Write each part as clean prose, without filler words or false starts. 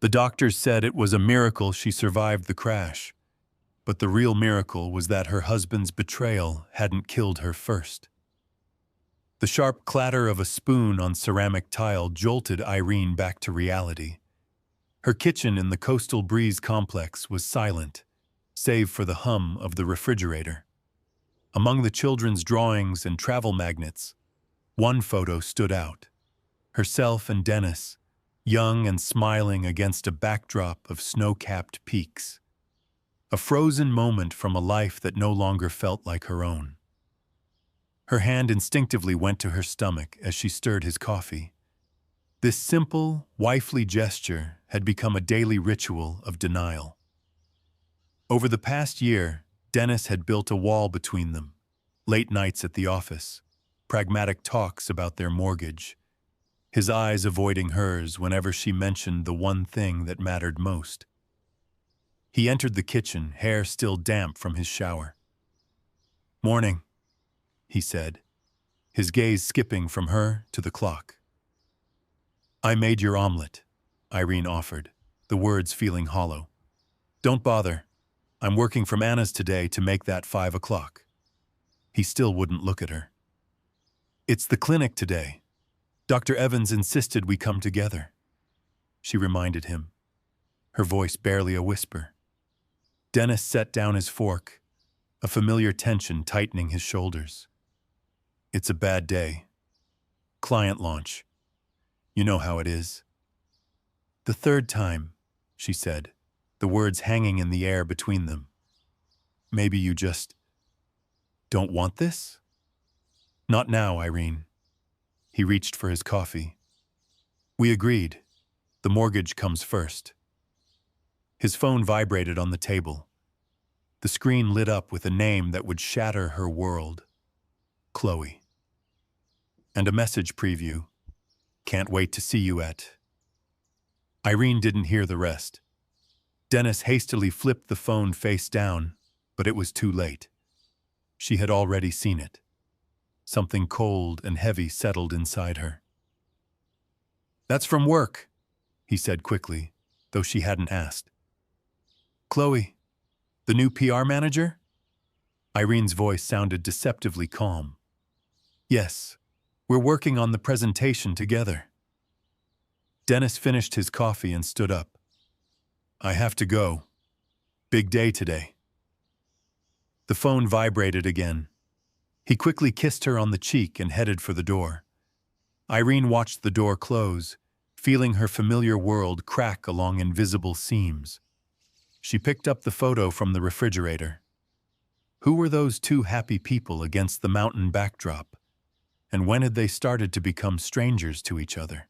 The doctors said it was a miracle she survived the crash, but the real miracle was that her husband's betrayal hadn't killed her first. The sharp clatter of a spoon on ceramic tile jolted Irene back to reality. Her kitchen in the Coastal Breeze complex was silent, save for the hum of the refrigerator. Among the children's drawings and travel magnets, one photo stood out. Herself and Dennis, young and smiling against a backdrop of snow-capped peaks. A frozen moment from a life that no longer felt like her own. Her hand instinctively went to her stomach as she stirred his coffee. This simple, wifely gesture had become a daily ritual of denial. Over the past year, Dennis had built a wall between them. Late nights at the office, pragmatic talks about their mortgage, his eyes avoiding hers whenever she mentioned the one thing that mattered most. He entered the kitchen, hair still damp from his shower. "Morning," he said, his gaze skipping from her to the clock. "I made your omelet," Irene offered, the words feeling hollow. "Don't bother. I'm working from Anna's today to make that 5 o'clock. He still wouldn't look at her. "It's the clinic today. Dr. Evans insisted we come together," she reminded him, her voice barely a whisper. Dennis set down his fork, a familiar tension tightening his shoulders. "It's a bad day. Client launch. You know how it is." "The third time," she said, the words hanging in the air between them. "Maybe you just don't want this?" "Not now, Irene." He reached for his coffee. "We agreed. The mortgage comes first." His phone vibrated on the table. The screen lit up with a name that would shatter her world. Chloe. And a message preview. "Can't wait to see you at..." Irene didn't hear the rest. Dennis hastily flipped the phone face down, but it was too late. She had already seen it. Something cold and heavy settled inside her. "That's from work," he said quickly, though she hadn't asked. "Chloe, the new PR manager?" Irene's voice sounded deceptively calm. "Yes, we're working on the presentation together." Dennis finished his coffee and stood up. "I have to go. Big day today." The phone vibrated again. He quickly kissed her on the cheek and headed for the door. Irene watched the door close, feeling her familiar world crack along invisible seams. She picked up the photo from the refrigerator. Who were those two happy people against the mountain backdrop? And when had they started to become strangers to each other?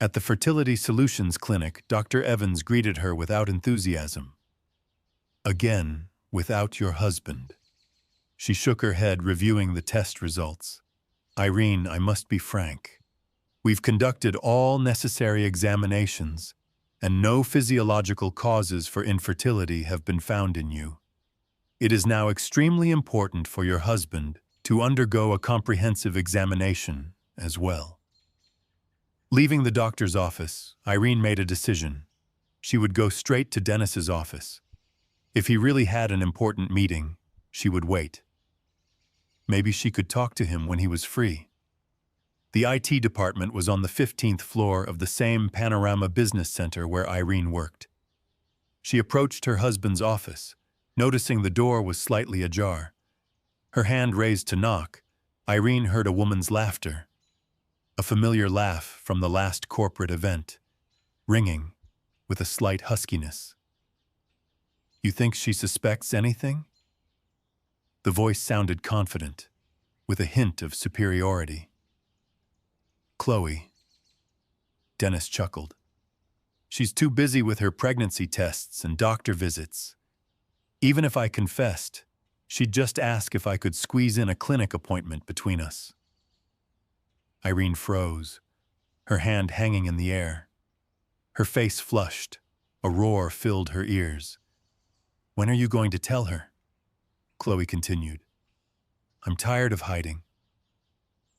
At the Fertility Solutions clinic, Dr. Evans greeted her without enthusiasm. "Again, without your husband." She shook her head, reviewing the test results. "Irene, I must be frank. We've conducted all necessary examinations, and no physiological causes for infertility have been found in you. It is now extremely important for your husband to undergo a comprehensive examination as well." Leaving the doctor's office, Irene made a decision. She would go straight to Dennis's office. If he really had an important meeting, she would wait. Maybe she could talk to him when he was free. The IT department was on the 15th floor of the same Panorama Business Center where Irene worked. She approached her husband's office, noticing the door was slightly ajar. Her hand raised to knock, Irene heard a woman's laughter. A familiar laugh from the last corporate event, ringing with a slight huskiness. "You think she suspects anything?" The voice sounded confident, with a hint of superiority. "Chloe." Dennis chuckled. "She's too busy with her pregnancy tests and doctor visits. Even if I confessed, she'd just ask if I could squeeze in a clinic appointment between us." Irene froze, her hand hanging in the air. Her face flushed. A roar filled her ears. "When are you going to tell her?" Chloe continued. "I'm tired of hiding."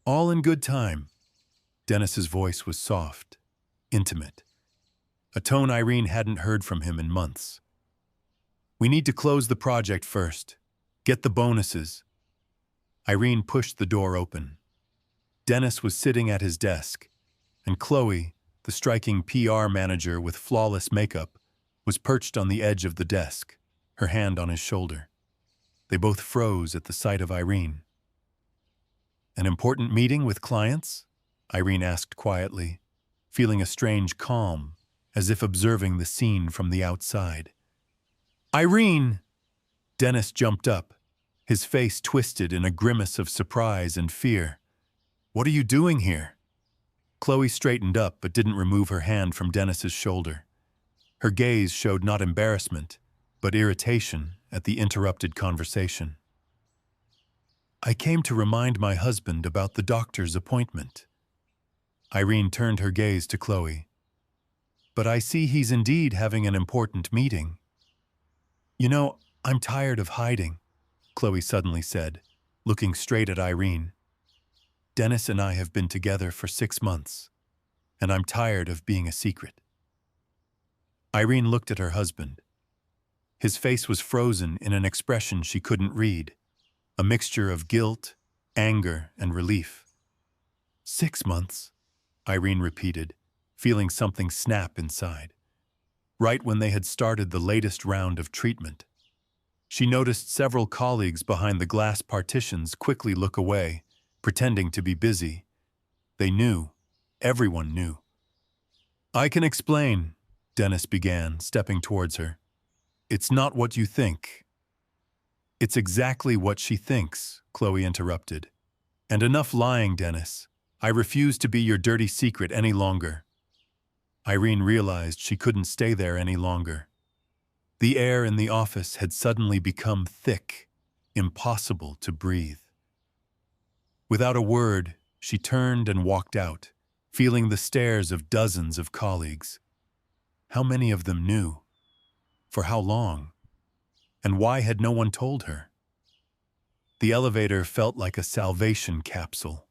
"All in good time." Dennis's voice was soft, intimate. a tone Irene hadn't heard from him in months. "We need to close the project first. Get the bonuses." Irene pushed the door open. Dennis was sitting at his desk, and Chloe, the striking PR manager with flawless makeup, was perched on the edge of the desk, her hand on his shoulder. They both froze at the sight of Irene. "An important meeting with clients?" Irene asked quietly, feeling a strange calm, as if observing the scene from the outside. "Irene!" Dennis jumped up, his face twisted in a grimace of surprise and fear. "What are you doing here?" Chloe straightened up but didn't remove her hand from Dennis's shoulder. Her gaze showed not embarrassment, but irritation at the interrupted conversation. "I came to remind my husband about the doctor's appointment." Irene turned her gaze to Chloe. "But I see he's indeed having an important meeting." "You know, I'm tired of hiding," Chloe suddenly said, looking straight at Irene. "Dennis and I have been together for 6 months, and I'm tired of being a secret." Irene looked at her husband. His face was frozen in an expression she couldn't read, a mixture of guilt, anger, and relief. 6 months, Irene repeated, feeling something snap inside. Right when they had started the latest round of treatment. She noticed several colleagues behind the glass partitions quickly look away, pretending to be busy. They knew. Everyone knew. "I can explain," Dennis began, stepping towards her. "It's not what you think." "It's exactly what she thinks," Chloe interrupted. "And enough lying, Dennis. I refuse to be your dirty secret any longer." Irene realized she couldn't stay there any longer. The air in the office had suddenly become thick, impossible to breathe. Without a word, she turned and walked out, feeling the stares of dozens of colleagues. How many of them knew? For how long? And why had no one told her? The elevator felt like a salvation capsule.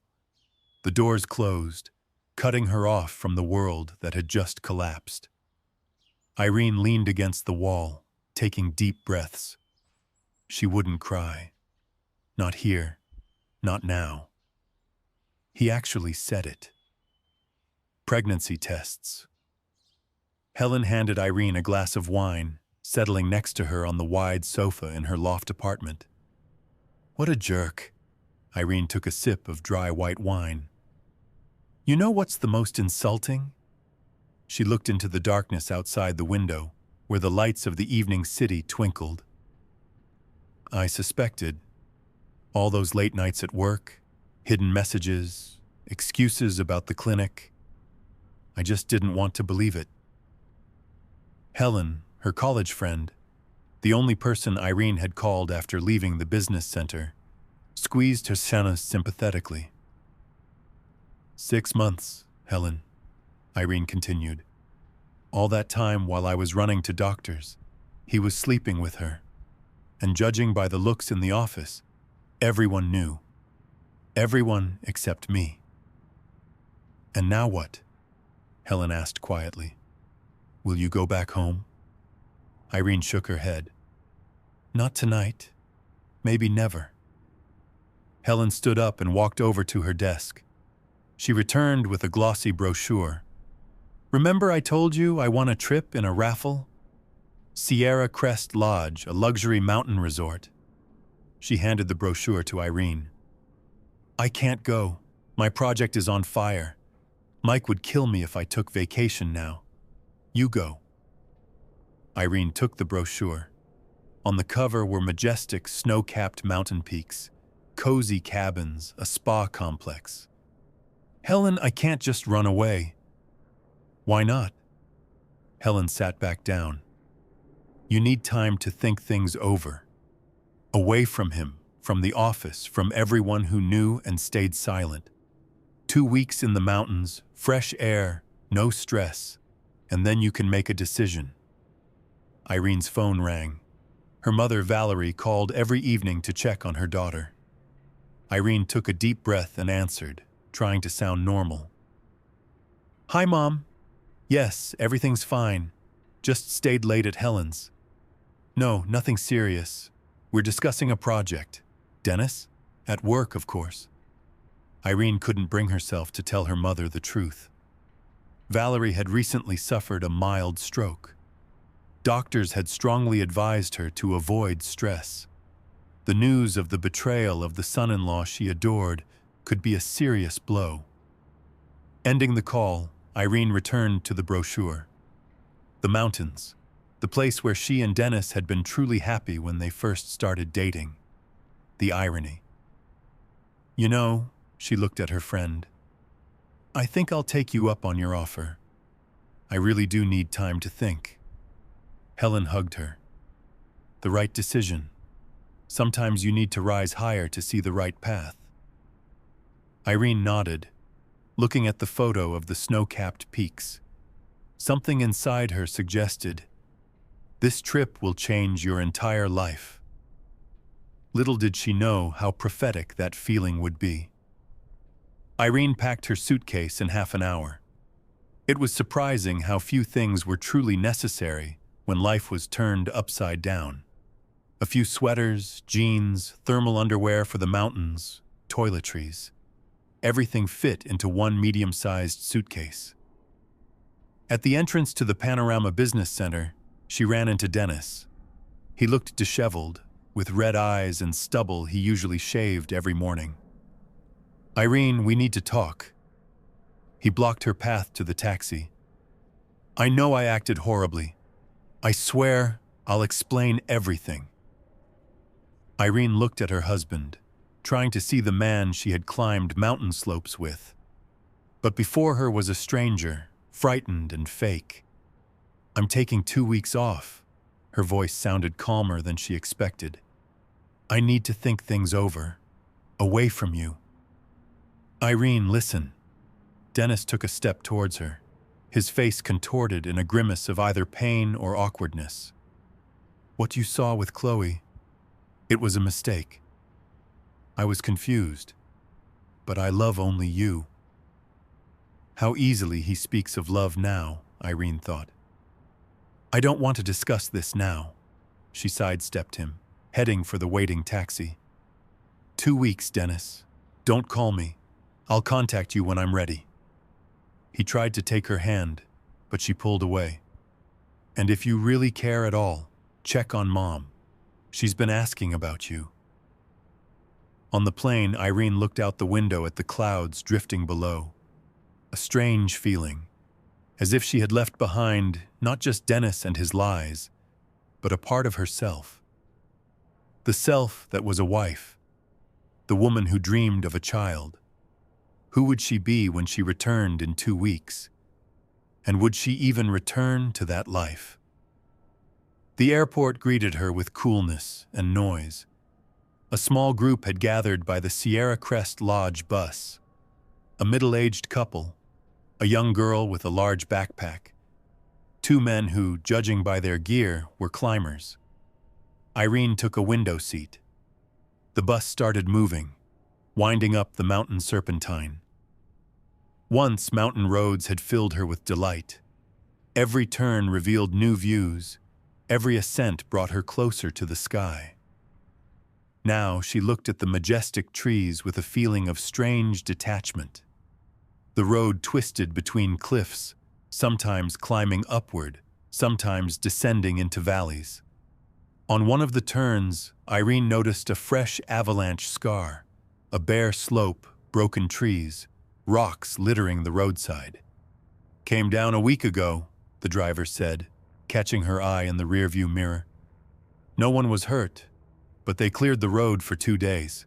The doors closed, cutting her off from the world that had just collapsed. Irene leaned against the wall, taking deep breaths. She wouldn't cry. Not here. Not now. He actually said it. Pregnancy tests. Helen handed Irene a glass of wine, settling next to her on the wide sofa in her loft apartment. "What a jerk." Irene took a sip of dry white wine. "You know what's the most insulting?" She looked into the darkness outside the window, where the lights of the evening city twinkled. "I suspected. All those late nights at work, hidden messages, excuses about the clinic. I just didn't want to believe it." Helen, her college friend, the only person Irene had called after leaving the business center, squeezed her hand sympathetically. 6 months, Helen, Irene continued. All that time while I was running to doctors, he was sleeping with her. And judging by the looks in the office, everyone knew. Everyone except me. "And now what?" Helen asked quietly. "Will you go back home?" Irene shook her head. "Not tonight. Maybe never." Helen stood up and walked over to her desk. She returned with a glossy brochure. "Remember I told you I won a trip in a raffle? Sierra Crest Lodge, a luxury mountain resort." She handed the brochure to Irene. "I can't go. My project is on fire. Mike would kill me if I took vacation now. You go." Irene took the brochure. On the cover were majestic, snow-capped mountain peaks, cozy cabins, a spa complex. "Helen, I can't just run away." "Why not?" Helen sat back down. "You need time to think things over. Away from him, from the office, from everyone who knew and stayed silent. 2 weeks in the mountains, fresh air, no stress, and then you can make a decision." Irene's phone rang. Her mother, Valerie, called every evening to check on her daughter. Irene took a deep breath and answered, trying to sound normal. "Hi, Mom. Yes, everything's fine. Just stayed late at Helen's. No, nothing serious. We're discussing a project. Dennis? At work, of course. Irene couldn't bring herself to tell her mother the truth. Valerie had recently suffered a mild stroke. Doctors had strongly advised her to avoid stress. The news of the betrayal of the son-in-law she adored could be a serious blow. Ending the call, Irene returned to the brochure. The mountains, the place where she and Dennis had been truly happy when they first started dating. The irony. You know, she looked at her friend. I think I'll take you up on your offer. I really do need time to think. Helen hugged her. The right decision. Sometimes you need to rise higher to see the right path. Irene nodded, looking at the photo of the snow-capped peaks. Something inside her suggested, this trip will change your entire life. Little did she know how prophetic that feeling would be. Irene packed her suitcase in half an hour. It was surprising how few things were truly necessary when life was turned upside down. A few sweaters, jeans, thermal underwear for the mountains, toiletries. Everything fit into one medium-sized suitcase. At the entrance to the Panorama Business Center, she ran into Dennis. He looked disheveled, with red eyes and stubble he usually shaved every morning. Irene, we need to talk. He blocked her path to the taxi. I know I acted horribly. I swear I'll explain everything. Irene looked at her husband, trying to see the man she had climbed mountain slopes with. But before her was a stranger, frightened and fake. I'm taking 2 weeks off. Her voice sounded calmer than she expected. I need to think things over. Away from you. Irene, listen. Dennis took a step towards her, his face contorted in a grimace of either pain or awkwardness. What you saw with Chloe, it was a mistake. I was confused, but I love only you. How easily he speaks of love now, Irene thought. I don't want to discuss this now. She sidestepped him, heading for the waiting taxi. 2 weeks, Dennis. Don't call me. I'll contact you when I'm ready. He tried to take her hand, but she pulled away. And if you really care at all, check on Mom. She's been asking about you. On the plane, Irene looked out the window at the clouds drifting below. A strange feeling, as if she had left behind not just Dennis and his lies, but a part of herself. The self that was a wife, the woman who dreamed of a child. Who would she be when she returned in 2 weeks? And would she even return to that life? The airport greeted her with coolness and noise. A small group had gathered by the Sierra Crest Lodge bus. A middle-aged couple, a young girl with a large backpack, 2 men who, judging by their gear, were climbers. Irene took a window seat. The bus started moving, winding up the mountain serpentine. Once mountain roads had filled her with delight. Every turn revealed new views. Every ascent brought her closer to the sky. Now she looked at the majestic trees with a feeling of strange detachment. The road twisted between cliffs, sometimes climbing upward, sometimes descending into valleys. On one of the turns, Irene noticed a fresh avalanche scar, a bare slope, broken trees, rocks littering the roadside. Came down a week ago, the driver said, catching her eye in the rearview mirror. No one was hurt, but they cleared the road for 2 days.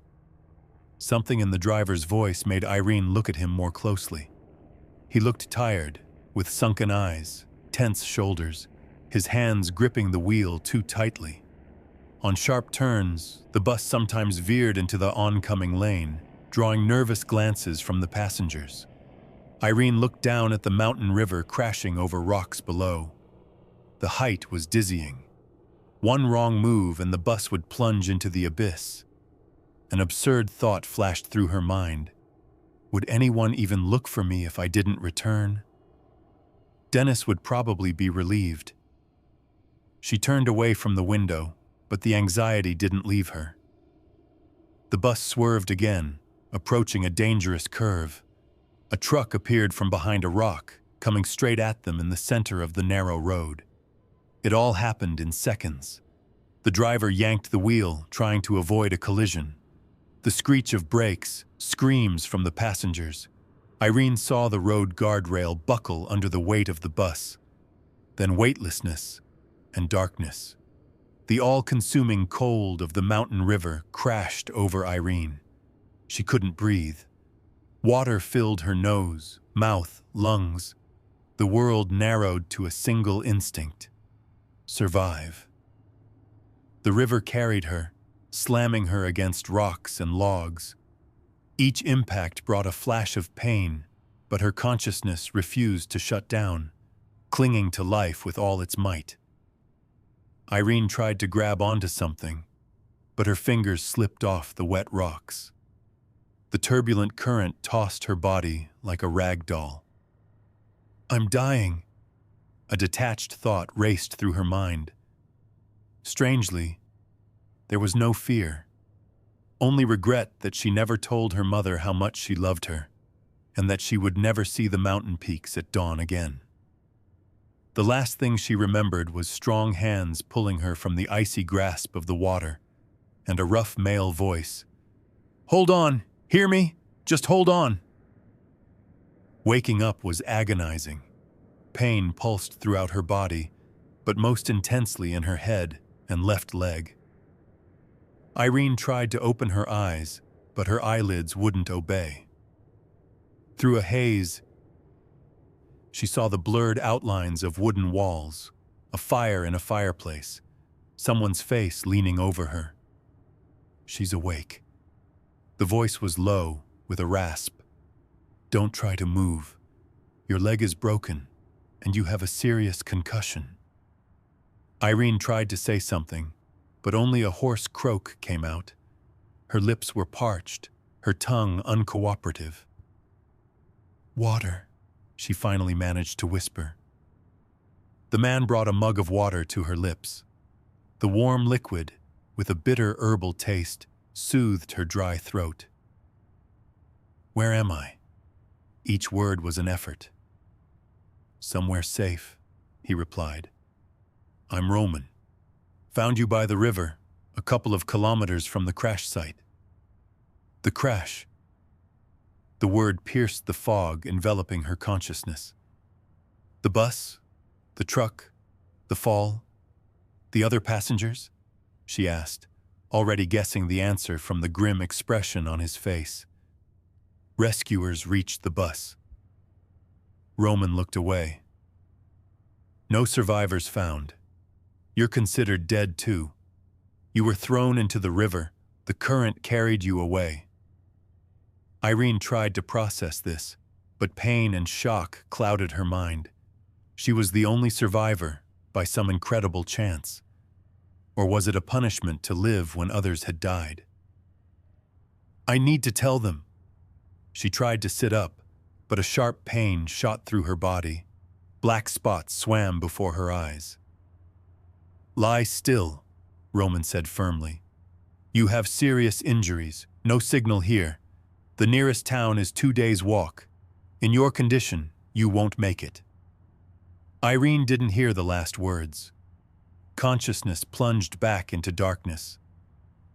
Something in the driver's voice made Irene look at him more closely. He looked tired, with sunken eyes, tense shoulders, his hands gripping the wheel too tightly. On sharp turns, the bus sometimes veered into the oncoming lane, drawing nervous glances from the passengers. Irene looked down at the mountain river crashing over rocks below. The height was dizzying. One wrong move and the bus would plunge into the abyss. An absurd thought flashed through her mind. Would anyone even look for me if I didn't return? Dennis would probably be relieved. She turned away from the window, but the anxiety didn't leave her. The bus swerved again, approaching a dangerous curve. A truck appeared from behind a rock, coming straight at them in the center of the narrow road. It all happened in seconds. The driver yanked the wheel, trying to avoid a collision. The screech of brakes, screams from the passengers. Irene saw the road guardrail buckle under the weight of the bus. Then weightlessness and darkness. The all-consuming cold of the mountain river crashed over Irene. She couldn't breathe. Water filled her nose, mouth, lungs. The world narrowed to a single instinct: survive. The river carried her, slamming her against rocks and logs. Each impact brought a flash of pain, but her consciousness refused to shut down, clinging to life with all its might. Irene tried to grab onto something, but her fingers slipped off the wet rocks. The turbulent current tossed her body like a rag doll. "I'm dying." A detached thought raced through her mind. Strangely, there was no fear, only regret that she never told her mother how much she loved her, and that she would never see the mountain peaks at dawn again. The last thing she remembered was strong hands pulling her from the icy grasp of the water, and a rough male voice. "Hold on! Hear me? Just hold on!" Waking up was agonizing. Pain pulsed throughout her body, but most intensely in her head and left leg. Irene tried to open her eyes, but her eyelids wouldn't obey. Through a haze, she saw the blurred outlines of wooden walls, a fire in a fireplace, someone's face leaning over her. She's awake. The voice was low, with a rasp. "Don't try to move. Your leg is broken, and you have a serious concussion." Irene tried to say something, but only a hoarse croak came out. Her lips were parched, her tongue uncooperative. "Water," she finally managed to whisper. The man brought a mug of water to her lips. The warm liquid, with a bitter herbal taste, soothed her dry throat. "Where am I?" Each word was an effort. "Somewhere safe," he replied. "I'm Roman. Found you by the river, a couple of kilometers from the crash site." The crash. The word pierced the fog enveloping her consciousness. The bus? The truck? The fall? The other passengers? She asked, already guessing the answer from the grim expression on his face. Rescuers reached the bus. Roman looked away. "No survivors found. You're considered dead too. You were thrown into the river. The current carried you away." Irene tried to process this, but pain and shock clouded her mind. She was the only survivor, by some incredible chance. Or was it a punishment to live when others had died? "I need to tell them." She tried to sit up, but a sharp pain shot through her body. Black spots swam before her eyes. "Lie still," Roman said firmly. "You have serious injuries. No signal here. The nearest town is 2 days' walk. In your condition, you won't make it." Irene didn't hear the last words. Consciousness plunged back into darkness.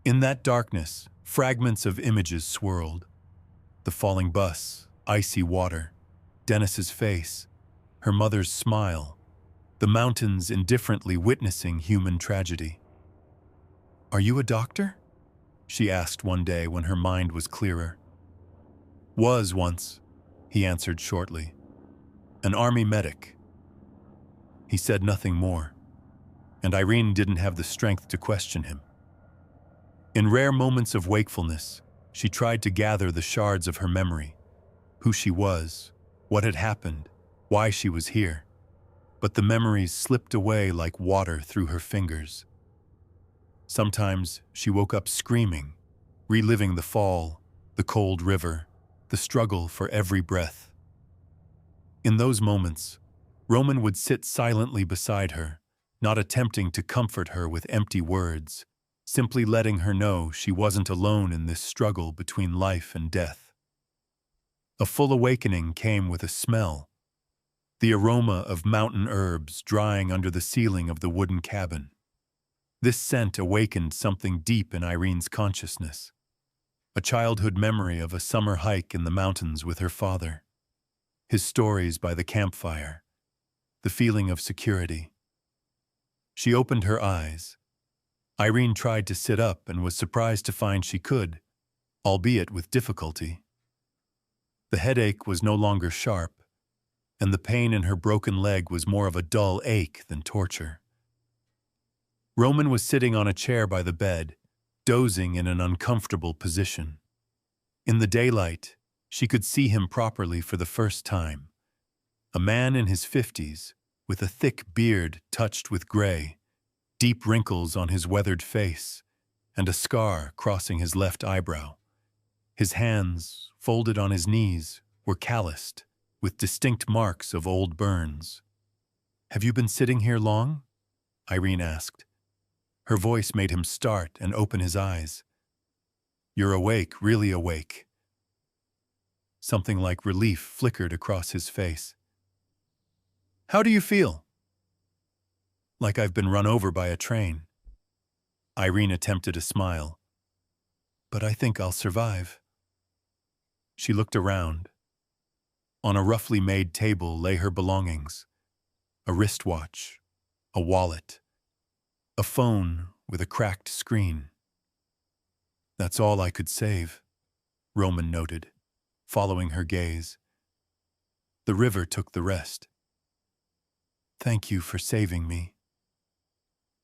In that darkness, fragments of images swirled. The falling bus, icy water, Dennis's face, her mother's smile, the mountains indifferently witnessing human tragedy. "Are you a doctor?" she asked one day when her mind was clearer. "Was once," he answered shortly. "An army medic." He said nothing more, and Irene didn't have the strength to question him. In rare moments of wakefulness, she tried to gather the shards of her memory, who she was, what had happened, why she was here. But the memories slipped away like water through her fingers. Sometimes she woke up screaming, reliving the fall, the cold river, the struggle for every breath. In those moments, Roman would sit silently beside her, not attempting to comfort her with empty words, simply letting her know she wasn't alone in this struggle between life and death. A full awakening came with a smell, the aroma of mountain herbs drying under the ceiling of the wooden cabin. This scent awakened something deep in Irene's consciousness, a childhood memory of a summer hike in the mountains with her father, his stories by the campfire, the feeling of security. She opened her eyes. Irene tried to sit up and was surprised to find she could, albeit with difficulty. The headache was no longer sharp, and the pain in her broken leg was more of a dull ache than torture. Roman was sitting on a chair by the bed, dozing in an uncomfortable position. In the daylight, she could see him properly for the first time. A man in his 50s, with a thick beard touched with gray, deep wrinkles on his weathered face, and a scar crossing his left eyebrow. His hands, folded on his knees, were calloused, with distinct marks of old burns. "Have you been sitting here long?" Irene asked. Her voice made him start and open his eyes. "You're awake, really awake." Something like relief flickered across his face. "How do you feel?" "Like I've been run over by a train." Irene attempted a smile. "But I think I'll survive." She looked around. On a roughly made table lay her belongings: a wristwatch, a wallet, a phone with a cracked screen. "That's all I could save," Roman noted, following her gaze. "The river took the rest." "Thank you for saving me."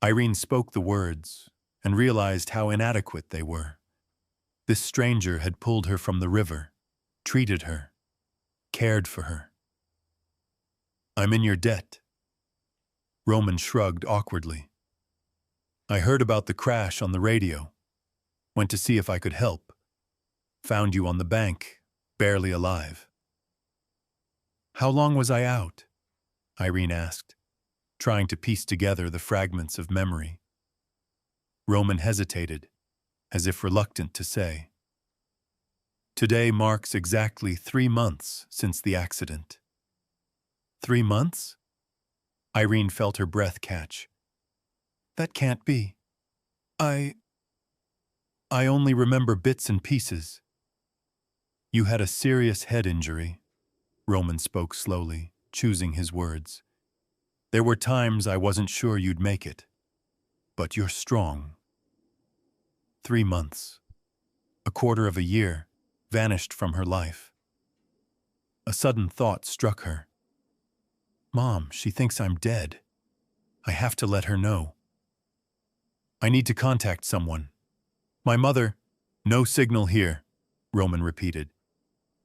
Irene spoke the words and realized how inadequate they were. This stranger had pulled her from the river, treated her, cared for her. "I'm in your debt." Roman shrugged awkwardly. "I heard about the crash on the radio. Went to see if I could help. Found you on the bank, barely alive." "How long was I out?" Irene asked, trying to piece together the fragments of memory. Roman hesitated, as if reluctant to say. "Today marks exactly 3 months since the accident." 3 months? Irene felt her breath catch. "That can't be. I only remember bits and pieces." "You had a serious head injury," Roman spoke slowly, choosing his words. "There were times I wasn't sure you'd make it. But you're strong." 3 months. A quarter of a year vanished from her life. A sudden thought struck her. "Mom, she thinks I'm dead. I have to let her know." "I need to contact someone." "My mother—" "No signal here," Roman repeated.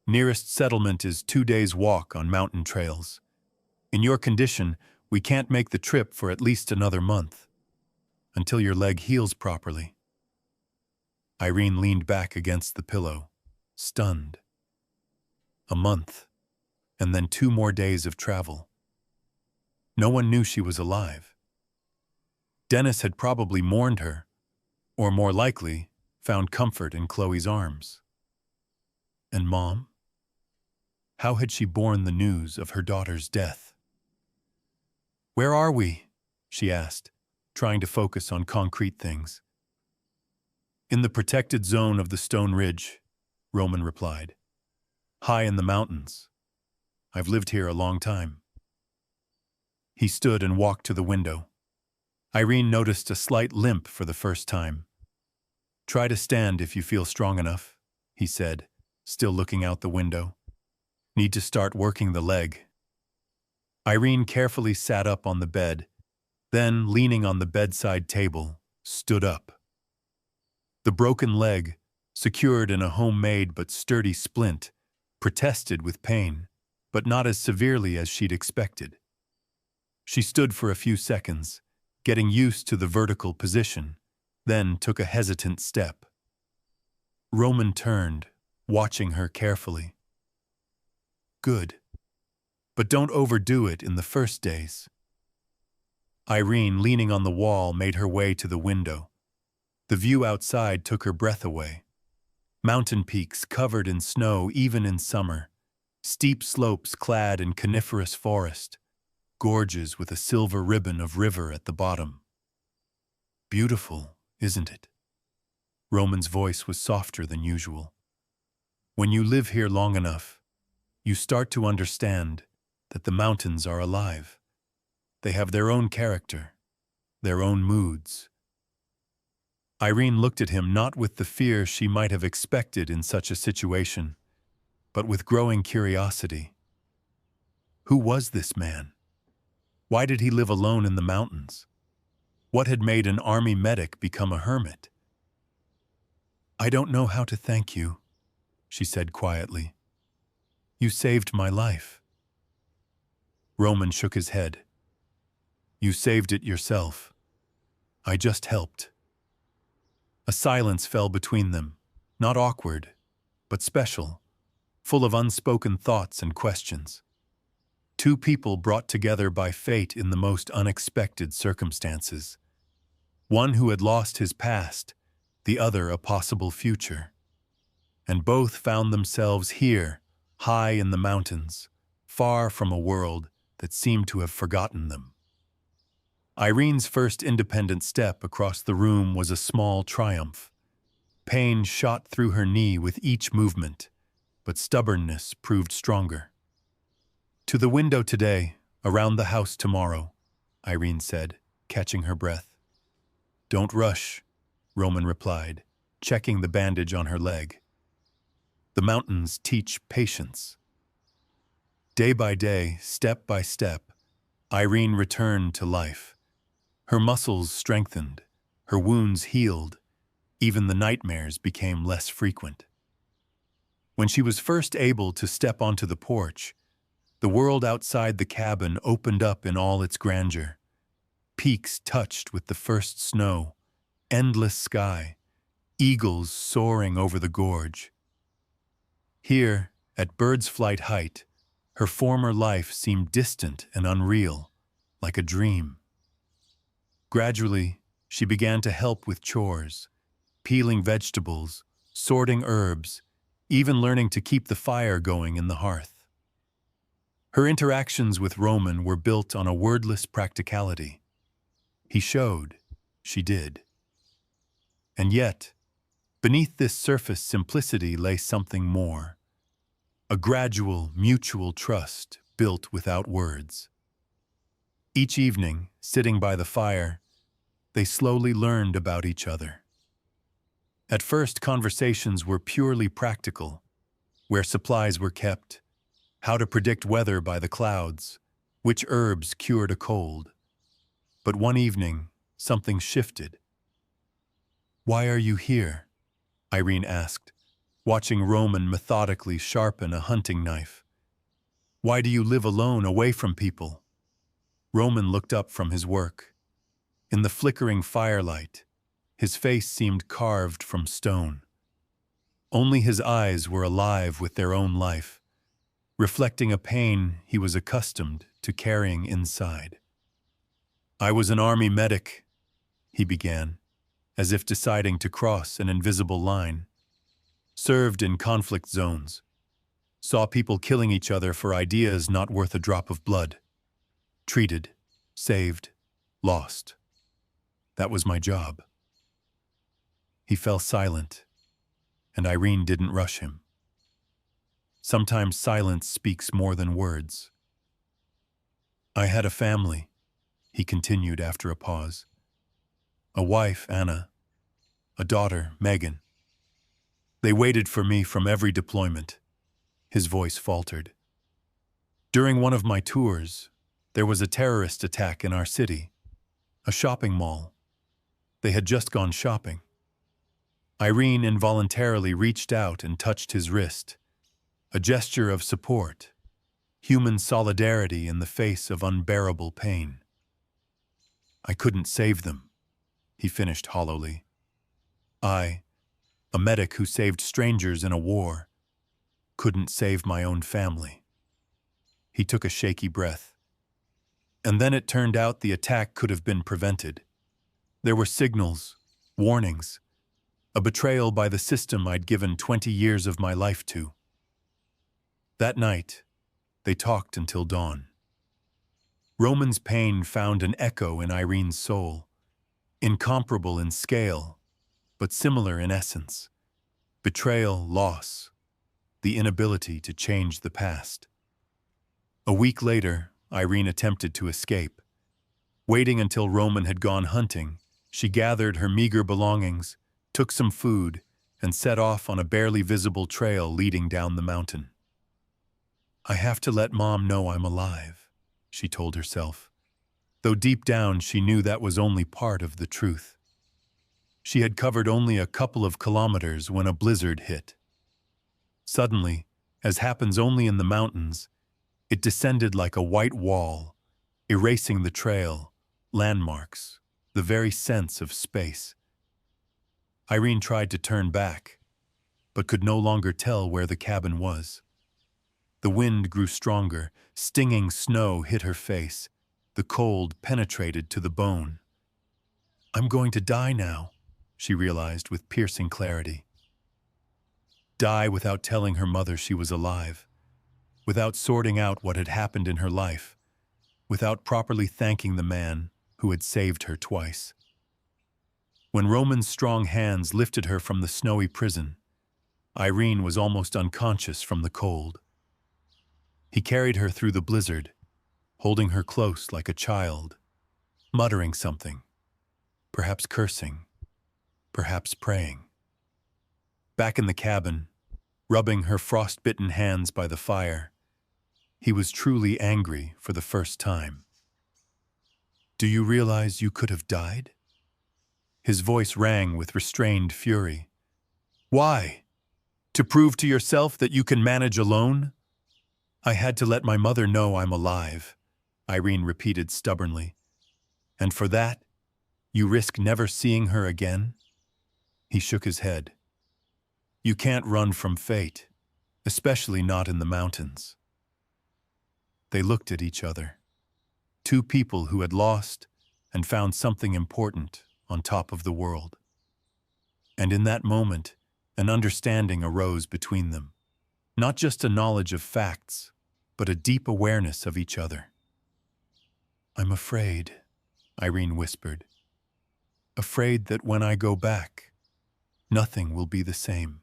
"Nearest settlement is 2 days' walk on mountain trails. In your condition, we can't make the trip for at least another month. Until your leg heals properly." Irene leaned back against the pillow, stunned. A month, and then 2 more days of travel. No one knew she was alive. Dennis had probably mourned her, or more likely, found comfort in Chloe's arms. And Mom? How had she borne the news of her daughter's death? "Where are we?" she asked, trying to focus on concrete things. "In the protected zone of the Stone Ridge," Roman replied. "High in the mountains. I've lived here a long time." He stood and walked to the window. Irene noticed a slight limp for the first time. "Try to stand if you feel strong enough," he said, still looking out the window. "Need to start working the leg." Irene carefully sat up on the bed, then, leaning on the bedside table, stood up. The broken leg, secured in a homemade but sturdy splint, protested with pain, but not as severely as she'd expected. She stood for a few seconds, getting used to the vertical position, then took a hesitant step. Roman turned, watching her carefully. "Good. But don't overdo it in the first days. Irene, leaning on the wall, made her way to the window. The view outside took her breath away. Mountain peaks covered in snow even in summer, steep slopes clad in coniferous forest, gorges with a silver ribbon of river at the bottom. Beautiful, isn't it? Roman's voice was softer than usual. When you live here long enough, you start to understand that the mountains are alive. They have their own character, their own moods. Irene looked at him not with the fear she might have expected in such a situation, but with growing curiosity. Who was this man? Why did he live alone in the mountains? What had made an army medic become a hermit? "I don't know how to thank you," she said quietly. "You saved my life." Roman shook his head. "You saved it yourself. I just helped." A silence fell between them, not awkward, but special, full of unspoken thoughts and questions. Two people brought together by fate in the most unexpected circumstances. One who had lost his past, the other a possible future. And both found themselves here, high in the mountains, far from a world that seemed to have forgotten them. Irene's first independent step across the room was a small triumph. Pain shot through her knee with each movement, but stubbornness proved stronger. "To the window today, around the house tomorrow," Irene said, catching her breath. "Don't rush," Roman replied, checking the bandage on her leg. "The mountains teach patience." Day by day, step by step, Irene returned to life. Her muscles strengthened, her wounds healed, even the nightmares became less frequent. When she was first able to step onto the porch, the world outside the cabin opened up in all its grandeur. Peaks touched with the first snow, endless sky, eagles soaring over the gorge. Here, at bird's flight height, her former life seemed distant and unreal, like a dream. Gradually, she began to help with chores, peeling vegetables, sorting herbs, even learning to keep the fire going in the hearth. Her interactions with Roman were built on a wordless practicality. He showed, she did. And yet, beneath this surface simplicity lay something more. A gradual, mutual trust built without words. Each evening, sitting by the fire, they slowly learned about each other. At first, conversations were purely practical, where supplies were kept, how to predict weather by the clouds, which herbs cured a cold. But one evening, something shifted. "Why are you here?" Irene asked, watching Roman methodically sharpen a hunting knife. "Why do you live alone, away from people?" Roman looked up from his work. In the flickering firelight, his face seemed carved from stone. Only his eyes were alive with their own life, reflecting a pain he was accustomed to carrying inside. "I was an army medic," he began, as if deciding to cross an invisible line. "Served in conflict zones. Saw people killing each other for ideas not worth a drop of blood. Treated, saved, lost. That was my job." He fell silent, and Irene didn't rush him. Sometimes silence speaks more than words. "I had a family," he continued after a pause. "A wife, Anna. A daughter, Megan. They waited for me from every deployment." His voice faltered. "During one of my tours, there was a terrorist attack in our city, a shopping mall. They had just gone shopping. Irene involuntarily reached out and touched his wrist, a gesture of support, human solidarity in the face of unbearable pain. "I couldn't save them," he finished hollowly. "I, a medic who saved strangers in a war, couldn't save my own family." He took a shaky breath. And then it turned out the attack could have been prevented. There were signals, warnings, a betrayal by the system I'd given 20 years of my life to. That night, they talked until dawn. Roman's pain found an echo in Irene's soul, incomparable in scale, but similar in essence. Betrayal, loss, the inability to change the past. A week later, Irene attempted to escape. Waiting until Roman had gone hunting, she gathered her meager belongings, took some food, and set off on a barely visible trail leading down the mountain. "I have to let Mom know I'm alive," she told herself, though deep down she knew that was only part of the truth. She had covered only a couple of kilometers when a blizzard hit. Suddenly, as happens only in the mountains, it descended like a white wall, erasing the trail, landmarks, the very sense of space. Irene tried to turn back, but could no longer tell where the cabin was. The wind grew stronger, stinging snow hit her face. The cold penetrated to the bone. "I'm going to die now," she realized with piercing clarity. Die without telling her mother she was alive, without sorting out what had happened in her life, without properly thanking the man who had saved her twice. When Roman's strong hands lifted her from the snowy prison, Irene was almost unconscious from the cold. He carried her through the blizzard, holding her close like a child, muttering something, perhaps cursing, perhaps praying. Back in the cabin, rubbing her frost-bitten hands by the fire, he was truly angry for the first time. "Do you realize you could have died?" His voice rang with restrained fury. "Why? To prove to yourself that you can manage alone?" "I had to let my mother know I'm alive," Irene repeated stubbornly. "And for that, you risk never seeing her again?" He shook his head. "You can't run from fate, especially not in the mountains." They looked at each other. Two people who had lost and found something important on top of the world. And in that moment, an understanding arose between them. Not just a knowledge of facts, but a deep awareness of each other. "I'm afraid," Irene whispered. "Afraid that when I go back, nothing will be the same.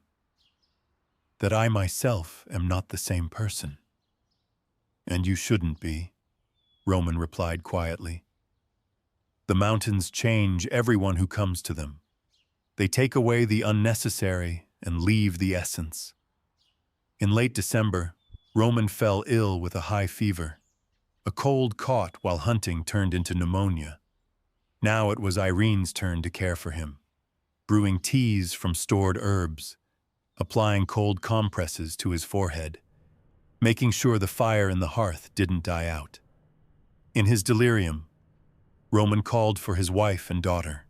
That I myself am not the same person." "And you shouldn't be," Roman replied quietly. "The mountains change everyone who comes to them. They take away the unnecessary and leave the essence." In late December, Roman fell ill with a high fever. A cold caught while hunting turned into pneumonia. Now it was Irene's turn to care for him, brewing teas from stored herbs, applying cold compresses to his forehead, making sure the fire in the hearth didn't die out. In his delirium, Roman called for his wife and daughter,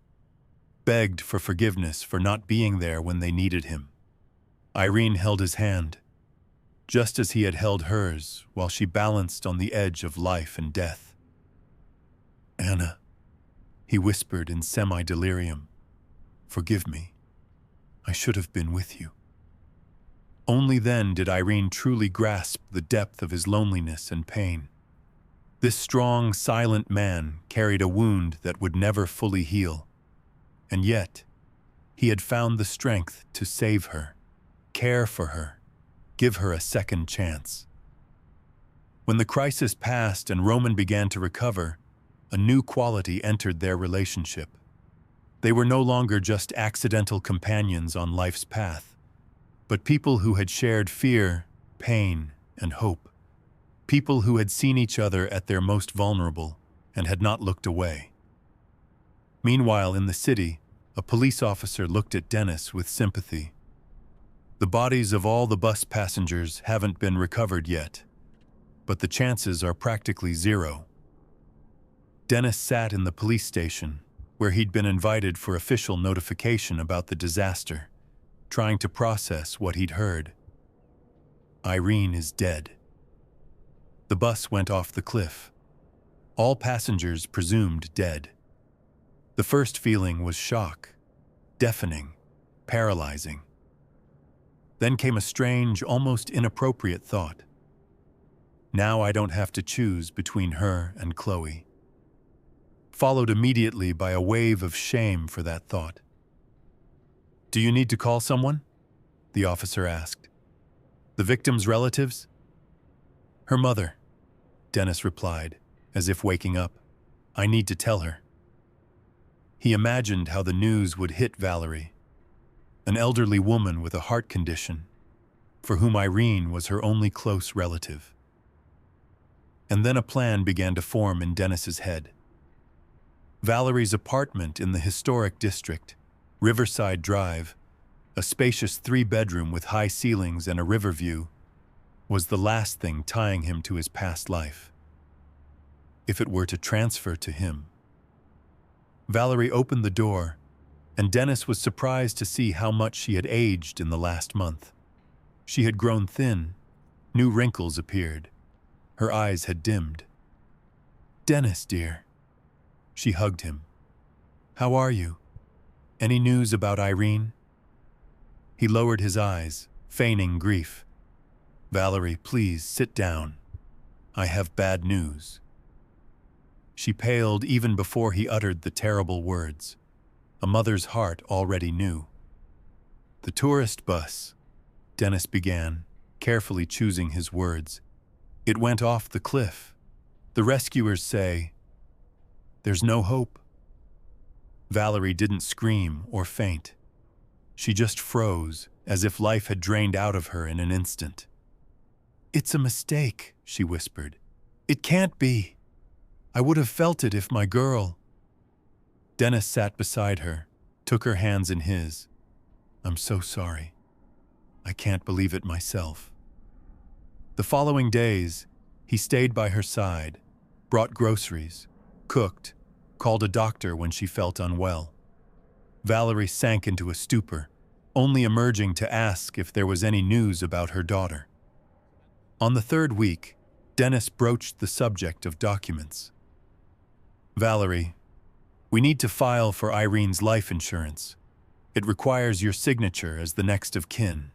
begged for forgiveness for not being there when they needed him. Irene held his hand, just as he had held hers while she balanced on the edge of life and death. "Anna," he whispered in semi-delirium, "forgive me. I should have been with you." Only then did Irene truly grasp the depth of his loneliness and pain. This strong, silent man carried a wound that would never fully heal. And yet, he had found the strength to save her, care for her, give her a second chance. When the crisis passed and Roman began to recover, a new quality entered their relationship. They were no longer just accidental companions on life's path, but people who had shared fear, pain, and hope. People who had seen each other at their most vulnerable and had not looked away. Meanwhile, in the city, a police officer looked at Dennis with sympathy. "The bodies of all the bus passengers haven't been recovered yet, but the chances are practically zero." Dennis sat in the police station, where he'd been invited for official notification about the disaster, trying to process what he'd heard. "Irene is dead." The bus went off the cliff. All passengers presumed dead. The first feeling was shock, deafening, paralyzing. Then came a strange, almost inappropriate thought. Now I don't have to choose between her and Chloe. Followed immediately by a wave of shame for that thought. "Do you need to call someone?" the officer asked. "The victim's relatives?" "Her mother," Dennis replied, as if waking up. "I need to tell her." He imagined how the news would hit Valerie, an elderly woman with a heart condition, for whom Irene was her only close relative. And then a plan began to form in Dennis's head. Valerie's apartment in the historic district, Riverside Drive, a spacious 3-bedroom with high ceilings and a river view, was the last thing tying him to his past life. If it were to transfer to him. Valerie opened the door, and Dennis was surprised to see how much she had aged in the last month. She had grown thin, new wrinkles appeared, her eyes had dimmed. "Dennis, dear." She hugged him. "How are you? Any news about Irene?" He lowered his eyes, feigning grief. "Valerie, please sit down. I have bad news." She paled even before he uttered the terrible words. A mother's heart already knew. "The tourist bus," Dennis began, carefully choosing his words. "It went off the cliff. The rescuers say there's no hope." Valerie didn't scream or faint. She just froze, as if life had drained out of her in an instant. "It's a mistake," she whispered. "It can't be. I would have felt it if my girl—" Dennis sat beside her, took her hands in his. "I'm so sorry. I can't believe it myself." The following days, he stayed by her side, brought groceries, cooked, called a doctor when she felt unwell. Valerie sank into a stupor, only emerging to ask if there was any news about her daughter. On the 3rd week, Dennis broached the subject of documents. "Valerie, we need to file for Irene's life insurance. It requires your signature as the next of kin."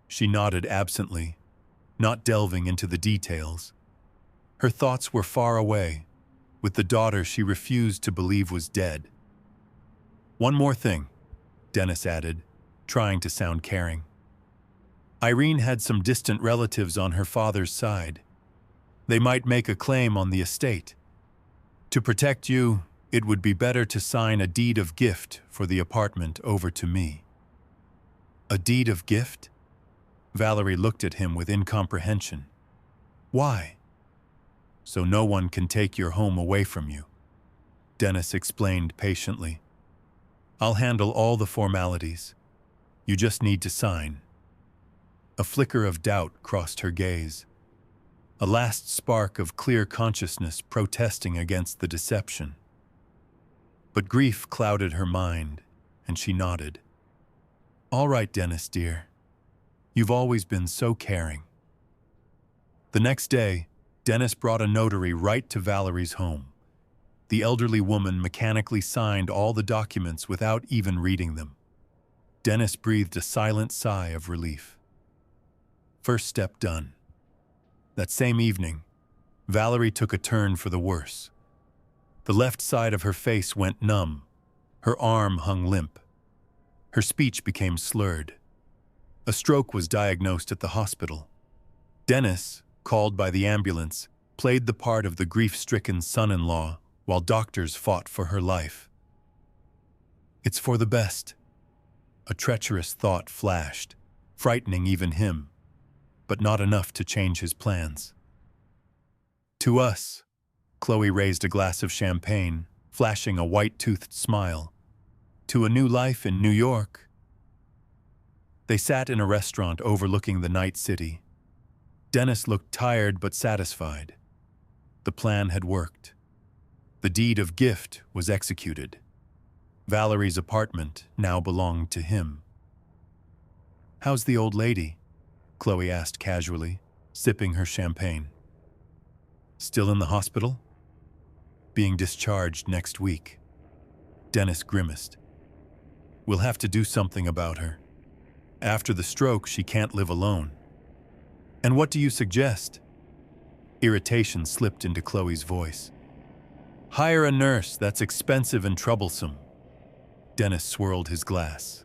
She nodded absently, not delving into the details. Her thoughts were far away, with the daughter she refused to believe was dead. "One more thing," Dennis added, trying to sound caring. "Irene had some distant relatives on her father's side. They might make a claim on the estate. To protect you, it would be better to sign a deed of gift for the apartment over to me." "A deed of gift?" Valerie looked at him with incomprehension. "Why?" "So no one can take your home away from you," Dennis explained patiently. "I'll handle all the formalities. You just need to sign." A flicker of doubt crossed her gaze, a last spark of clear consciousness protesting against the deception. But grief clouded her mind, and she nodded. "All right, Dennis, dear. You've always been so caring." The next day, Dennis brought a notary right to Valerie's home. The elderly woman mechanically signed all the documents without even reading them. Dennis breathed a silent sigh of relief. First step done. That same evening, Valerie took a turn for the worse. The left side of her face went numb. Her arm hung limp. Her speech became slurred. A stroke was diagnosed at the hospital. Dennis, called by the ambulance, played the part of the grief-stricken son-in-law while doctors fought for her life. "It's for the best." A treacherous thought flashed, frightening even him, but not enough to change his plans. "To us," Chloe raised a glass of champagne, flashing a white-toothed smile. "To a new life in New York." They sat in a restaurant overlooking the night city. Dennis looked tired but satisfied. The plan had worked. The deed of gift was executed. Valerie's apartment now belonged to him. "How's the old lady?" Chloe asked casually, sipping her champagne. Still in the hospital? Being discharged next week. Dennis grimaced. We'll have to do something about her. After the stroke, she can't live alone. And what do you suggest? Irritation slipped into Chloe's voice. Hire a nurse, that's expensive and troublesome. Dennis swirled his glass.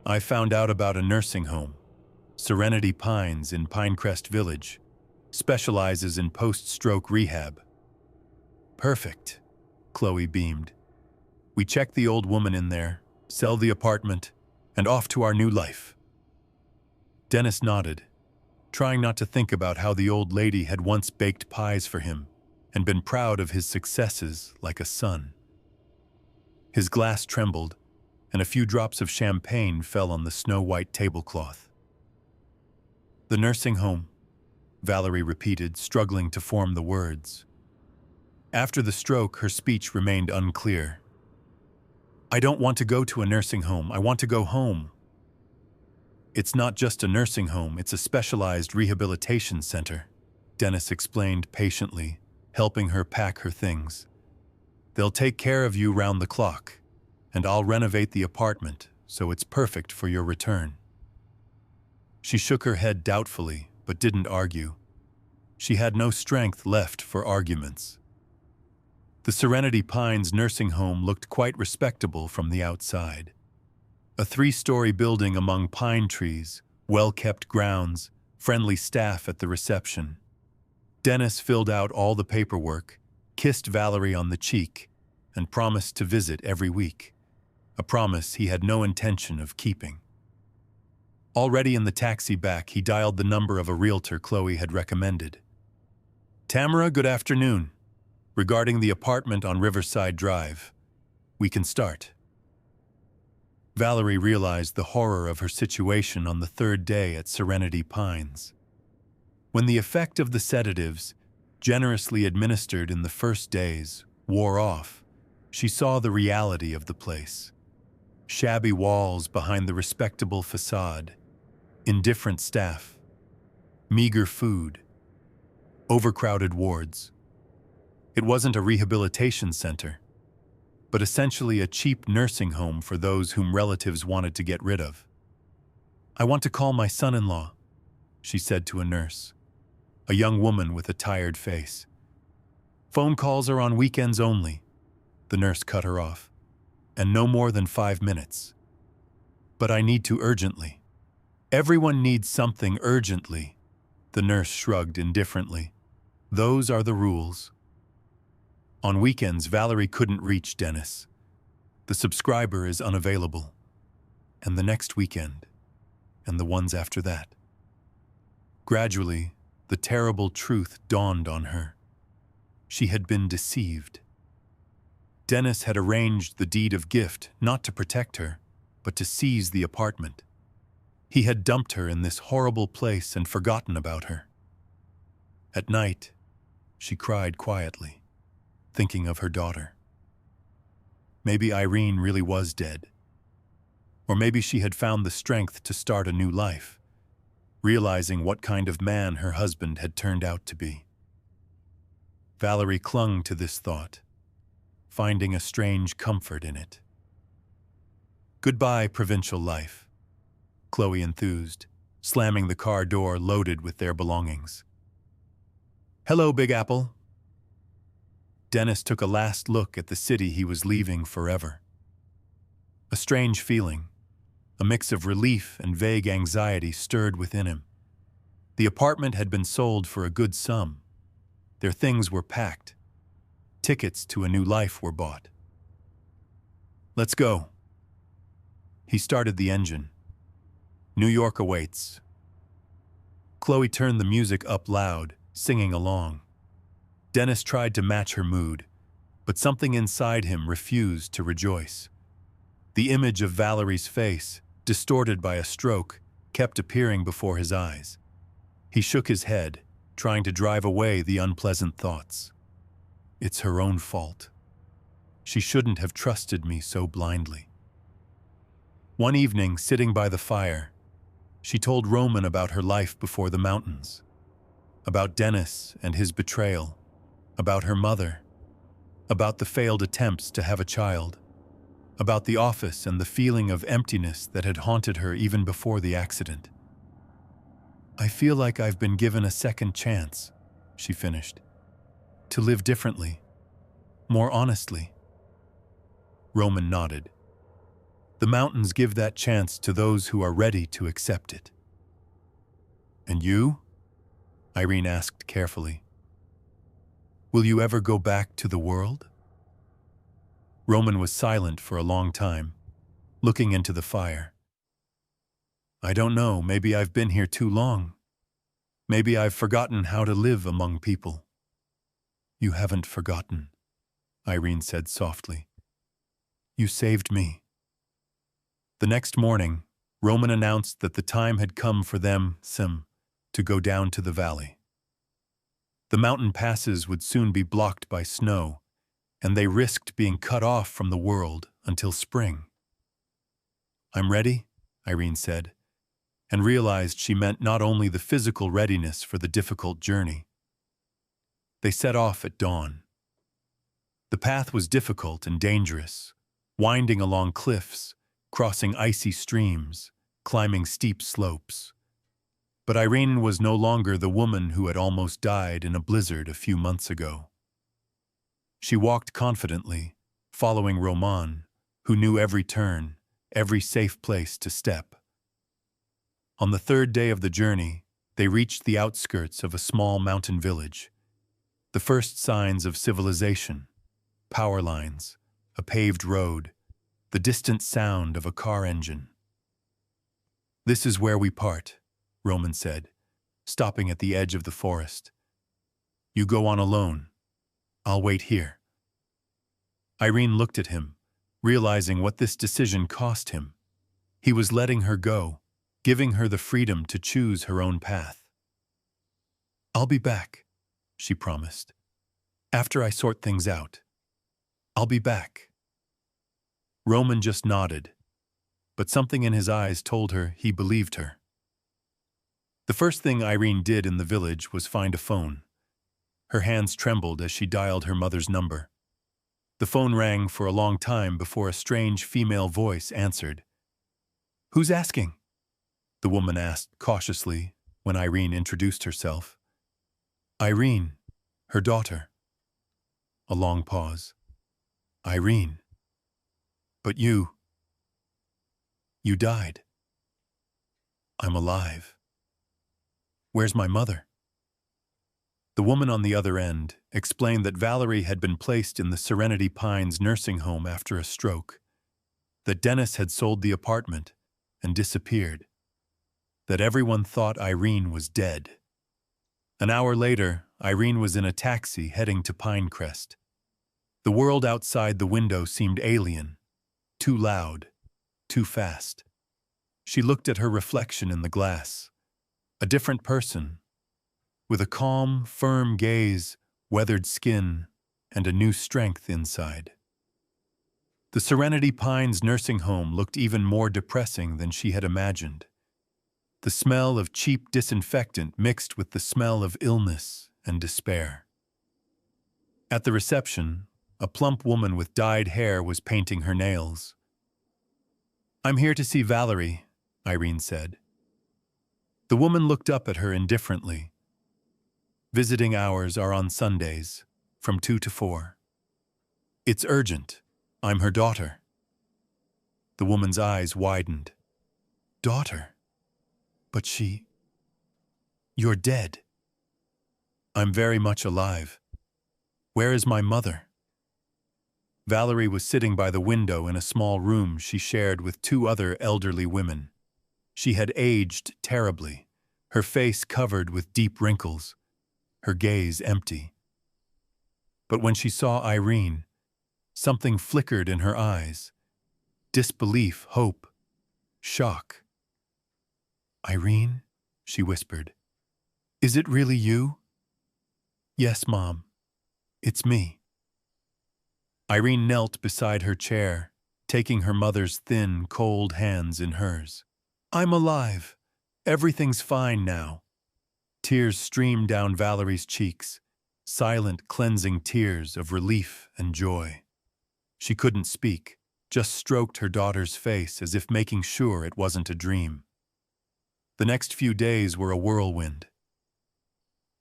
I found out about a nursing home, Serenity Pines in Pinecrest Village, specializes in post-stroke rehab. Perfect, Chloe beamed. We check the old woman in there, sell the apartment, and off to our new life. Dennis nodded, trying not to think about how the old lady had once baked pies for him and been proud of his successes like a son. His glass trembled, and a few drops of champagne fell on the snow-white tablecloth. The nursing home, Valerie repeated, struggling to form the words. After the stroke, her speech remained unclear. I don't want to go to a nursing home. I want to go home. It's not just a nursing home, it's a specialized rehabilitation center, Dennis explained patiently, helping her pack her things. They'll take care of you round the clock, and I'll renovate the apartment so it's perfect for your return. She shook her head doubtfully, but didn't argue. She had no strength left for arguments. The Serenity Pines nursing home looked quite respectable from the outside. A 3-story building among pine trees, well-kept grounds, friendly staff at the reception. Dennis filled out all the paperwork, kissed Valerie on the cheek, and promised to visit every week, a promise he had no intention of keeping. Already in the taxi back, he dialed the number of a realtor Chloe had recommended. Tamara, good afternoon. Regarding the apartment on Riverside Drive, we can start. Valerie realized the horror of her situation on the 3rd day at Serenity Pines. When the effect of the sedatives, generously administered in the first days, wore off, she saw the reality of the place. Shabby walls behind the respectable facade, indifferent staff, meager food, overcrowded wards. It wasn't a rehabilitation center, but essentially a cheap nursing home for those whom relatives wanted to get rid of. I want to call my son-in-law, she said to a nurse, a young woman with a tired face. Phone calls are on weekends only, the nurse cut her off, and no more than 5 minutes. But I need to urgently. Everyone needs something urgently, the nurse shrugged indifferently. Those are the rules. On weekends, Valerie couldn't reach Dennis. The subscriber is unavailable. And the next weekend, and the ones after that. Gradually, the terrible truth dawned on her. She had been deceived. Dennis had arranged the deed of gift not to protect her, but to seize the apartment. He had dumped her in this horrible place and forgotten about her. At night, she cried quietly, thinking of her daughter. Maybe Irene really was dead. Or maybe she had found the strength to start a new life, realizing what kind of man her husband had turned out to be. Valerie clung to this thought, finding a strange comfort in it. Goodbye, provincial life, Chloe enthused, slamming the car door loaded with their belongings. Hello, Big Apple. Dennis took a last look at the city he was leaving forever. A strange feeling, a mix of relief and vague anxiety stirred within him. The apartment had been sold for a good sum. Their things were packed. Tickets to a new life were bought. Let's go. He started the engine. New York awaits. Chloe turned the music up loud, singing along. Dennis tried to match her mood, but something inside him refused to rejoice. The image of Valerie's face, distorted by a stroke, kept appearing before his eyes. He shook his head, trying to drive away the unpleasant thoughts. It's her own fault. She shouldn't have trusted me so blindly. One evening, sitting by the fire, she told Roman about her life before the mountains, about Dennis and his betrayal, about her mother, about the failed attempts to have a child, about the office and the feeling of emptiness that had haunted her even before the accident. "I feel like I've been given a second chance," she finished, "to live differently, more honestly." Roman nodded. "The mountains give that chance to those who are ready to accept it." "And you?" Irene asked carefully. "Will you ever go back to the world?" Roman was silent for a long time, looking into the fire. "I don't know, maybe I've been here too long. Maybe I've forgotten how to live among people." "You haven't forgotten," Irene said softly. "You saved me." The next morning, Roman announced that the time had come for them, to go down to the valley. The mountain passes would soon be blocked by snow, and they risked being cut off from the world until spring. "I'm ready," Irene said, and realized she meant not only the physical readiness for the difficult journey. They set off at dawn. The path was difficult and dangerous, winding along cliffs, crossing icy streams, climbing steep slopes. But Irene was no longer the woman who had almost died in a blizzard a few months ago. She walked confidently, following Roman, who knew every turn, every safe place to step. On the third day of the journey, they reached the outskirts of a small mountain village. The first signs of civilization: power lines, a paved road, the distant sound of a car engine. "This is where we part," Roman said, stopping at the edge of the forest. "You go on alone. I'll wait here." Irene looked at him, realizing what this decision cost him. He was letting her go, giving her the freedom to choose her own path. "I'll be back," she promised. "After I sort things out. I'll be back." Roman just nodded, but something in his eyes told her he believed her. The first thing Irene did in the village was find a phone. Her hands trembled as she dialed her mother's number. The phone rang for a long time before a strange female voice answered. "Who's asking?" the woman asked cautiously when Irene introduced herself. "Irene, her daughter." A long pause. "Irene. But you died." "I'm alive. Where's my mother?" The woman on the other end explained that Valerie had been placed in the Serenity Pines nursing home after a stroke, that Dennis had sold the apartment and disappeared, that everyone thought Irene was dead. An hour later, Irene was in a taxi heading to Pinecrest. The world outside the window seemed alien, too loud, too fast. She looked at her reflection in the glass, a different person, with a calm, firm gaze, weathered skin, and a new strength inside. The Serenity Pines nursing home looked even more depressing than she had imagined. The smell of cheap disinfectant mixed with the smell of illness and despair. At the reception, a plump woman with dyed hair was painting her nails. "I'm here to see Valerie," Irene said. The woman looked up at her indifferently. "Visiting hours are on Sundays, from 2 to 4. It's urgent. I'm her daughter." The woman's eyes widened. "Daughter? But you're dead." "I'm very much alive. Where is my mother?" Valerie was sitting by the window in a small room she shared with 2 other elderly women. She had aged terribly, her face covered with deep wrinkles, her gaze empty. But when she saw Irene, something flickered in her eyes. Disbelief, hope, shock. "Irene," she whispered. "Is it really you?" "Yes, Mom. It's me." Irene knelt beside her chair, taking her mother's thin, cold hands in hers. "I'm alive. Everything's fine now." Tears streamed down Valerie's cheeks, silent, cleansing tears of relief and joy. She couldn't speak, just stroked her daughter's face as if making sure it wasn't a dream. The next few days were a whirlwind.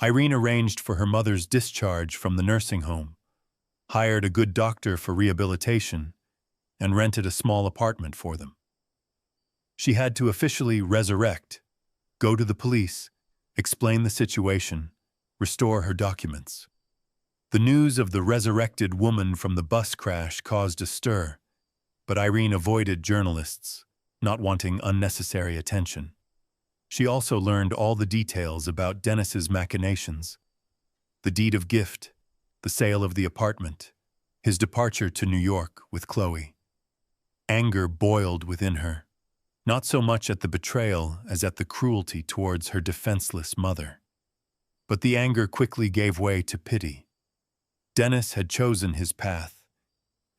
Irene arranged for her mother's discharge from the nursing home, hired a good doctor for rehabilitation, and rented a small apartment for them. She had to officially resurrect, go to the police, explain the situation, restore her documents. The news of the resurrected woman from the bus crash caused a stir, but Irene avoided journalists, not wanting unnecessary attention. She also learned all the details about Dennis's machinations: the deed of gift, the sale of the apartment, his departure to New York with Chloe. Anger boiled within her, not so much at the betrayal as at the cruelty towards her defenseless mother. But the anger quickly gave way to pity. Dennis had chosen his path,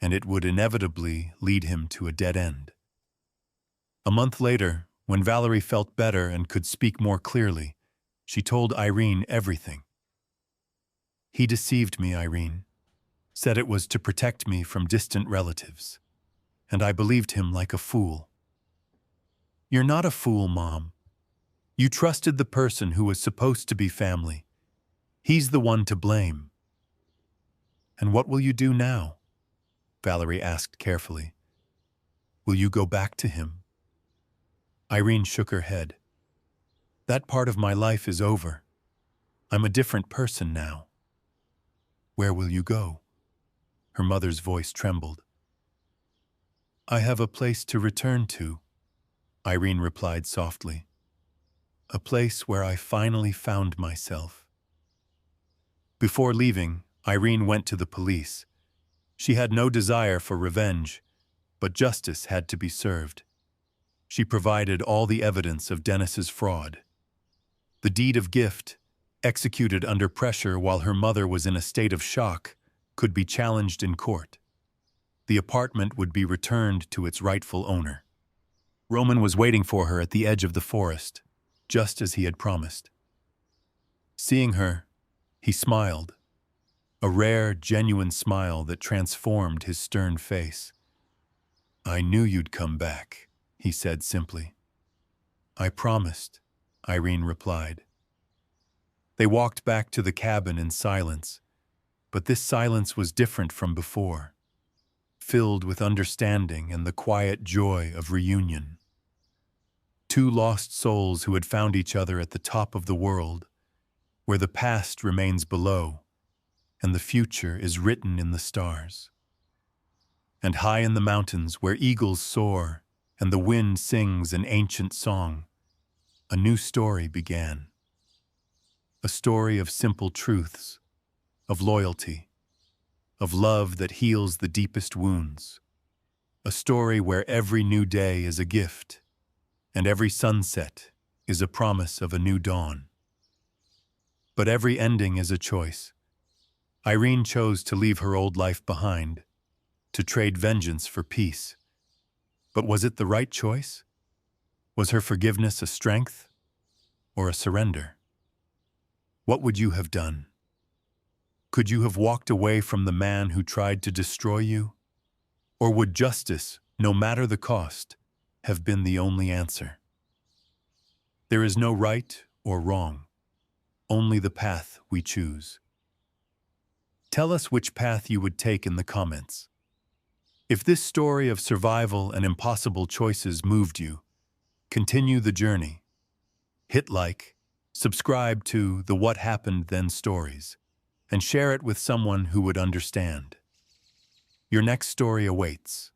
and it would inevitably lead him to a dead end. A month later, when Valerie felt better and could speak more clearly, she told Irene everything. "He deceived me, Irene. Said it was to protect me from distant relatives. And I believed him like a fool." "You're not a fool, Mom. You trusted the person who was supposed to be family. He's the one to blame." "And what will you do now?" Valerie asked carefully. "Will you go back to him?" Irene shook her head. "That part of my life is over. I'm a different person now." "Where will you go?" Her mother's voice trembled. "I have a place to return to," Irene replied softly. "A place where I finally found myself." Before leaving, Irene went to the police. She had no desire for revenge, but justice had to be served. She provided all the evidence of Dennis's fraud. The deed of gift, executed under pressure while her mother was in a state of shock, could be challenged in court. The apartment would be returned to its rightful owner. Roman was waiting for her at the edge of the forest, just as he had promised. Seeing her, he smiled, a rare, genuine smile that transformed his stern face. "I knew you'd come back," he said simply. "I promised," Irene replied. They walked back to the cabin in silence, but this silence was different from before, filled with understanding and the quiet joy of reunion. Two lost souls who had found each other at the top of the world, where the past remains below and the future is written in the stars. And high in the mountains where eagles soar and the wind sings an ancient song, a new story began. A story of simple truths, of loyalty, of love that heals the deepest wounds. A story where every new day is a gift, and every sunset is a promise of a new dawn. But every ending is a choice. Irene chose to leave her old life behind, to trade vengeance for peace. But was it the right choice? Was her forgiveness a strength or a surrender? What would you have done? Could you have walked away from the man who tried to destroy you? Or would justice, no matter the cost, have been the only answer? There is no right or wrong, only the path we choose. Tell us which path you would take in the comments. If this story of survival and impossible choices moved you, continue the journey. Hit like, subscribe to the What Happened Then stories, and share it with someone who would understand. Your next story awaits.